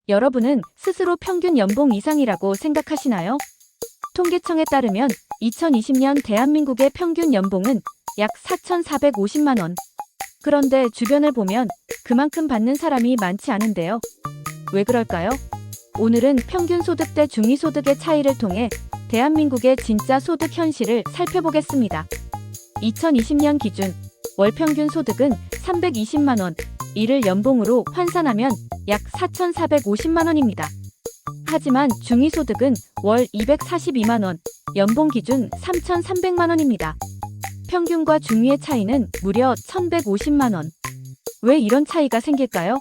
여러분은 스스로 평균 연봉 이상이라고 생각하시나요? 통계청에 따르면 2020년 대한민국의 평균 연봉은 약 4,450만 원. 그런데 주변을 보면 그만큼 받는 사람이 많지 않은데요. 왜 그럴까요? 오늘은 평균 소득 대 중위소득의 차이를 통해 대한민국의 진짜 소득 현실을 살펴보겠습니다. 2020년 기준 월 평균 소득은 320만 원, 이를 연봉으로 환산하면 약 4,450만 원입니다. 하지만 중위소득은 월 242만 원, 연봉 기준 3,300만 원입니다. 평균과 중위의 차이는 무려 1,150만 원. 왜 이런 차이가 생길까요?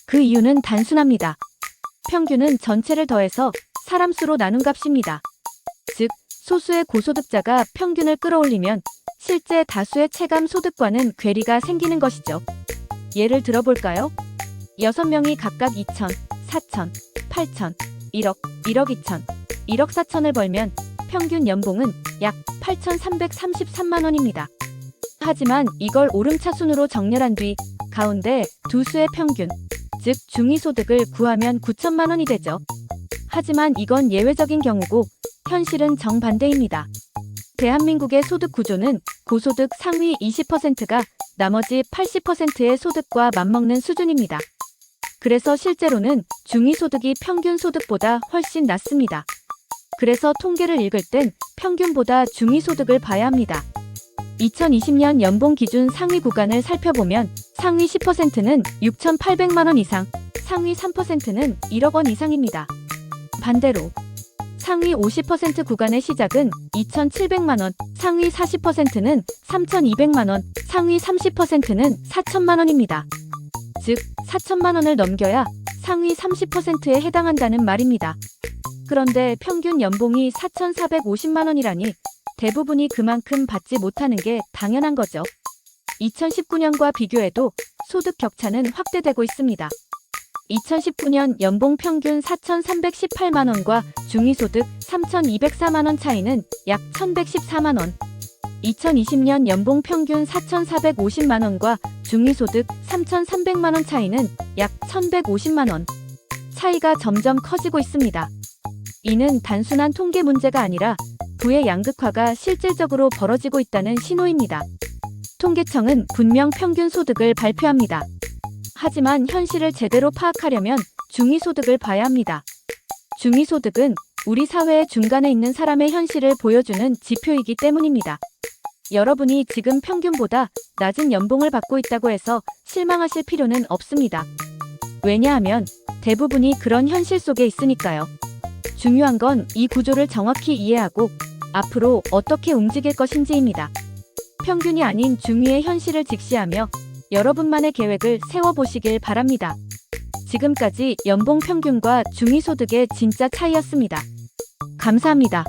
그 이유는 단순합니다. 평균은 전체를 더해서 사람 수로 나눈 값입니다. 즉, 소수의 고소득자가 평균을 끌어올리면 실제 다수의 체감 소득과는 괴리가 생기는 것이죠. 예를 들어볼까요? 6명이 각각 2천, 4천, 8천, 1억, 1억 2천, 1억 4천을 벌면 평균 연봉은 약 8,333만 원입니다. 하지만 이걸 오름차순으로 정렬한 뒤 가운데 두 수의 평균, 즉 중위소득을 구하면 9천만 원이 되죠. 하지만 이건 예외적인 경우고 현실은 정반대입니다. 대한민국의 소득 구조는 고소득 상위 20%가 나머지 80%의 소득과 맞먹는 수준입니다. 그래서 실제로는 중위소득이 평균 소득보다 훨씬 낮습니다. 그래서 통계를 읽을 땐 평균보다 중위소득을 봐야 합니다. 2020년 연봉 기준 상위 구간을 살펴보면 상위 10%는 6,800만 원 이상, 상위 3%는 1억 원 이상입니다. 반대로 상위 50% 구간의 시작은 2,700만 원, 상위 40%는 3,200만 원, 상위 30%는 4천만 원입니다. 즉, 4천만 원을 넘겨야 상위 30%에 해당한다는 말입니다. 그런데 평균 연봉이 4,450만 원이라니 대부분이 그만큼 받지 못하는 게 당연한 거죠. 2019년과 비교해도 소득 격차는 확대되고 있습니다. 2019년 연봉 평균 4,318만 원과 중위소득 3,204만 원 차이는 약 1,114만 원. 2020년 연봉 평균 4,450만 원과 중위소득 3,300만 원 차이는 약 1,150만 원. 차이가 점점 커지고 있습니다. 이는 단순한 통계 문제가 아니라 부의 양극화가 실질적으로 벌어지고 있다는 신호입니다. 통계청은 분명 평균 소득을 발표합니다. 하지만 현실을 제대로 파악하려면 중위소득을 봐야 합니다. 중위소득은 우리 사회의 중간에 있는 사람의 현실을 보여주는 지표이기 때문입니다. 여러분이 지금 평균보다 낮은 연봉을 받고 있다고 해서 실망하실 필요는 없습니다. 왜냐하면 대부분이 그런 현실 속에 있으니까요. 중요한 건 이 구조를 정확히 이해하고 앞으로 어떻게 움직일 것인지입니다. 평균이 아닌 중위의 현실을 직시하며 여러분만의 계획을 세워보시길 바랍니다. 지금까지 연봉 평균과 중위소득의 진짜 차이였습니다. 감사합니다.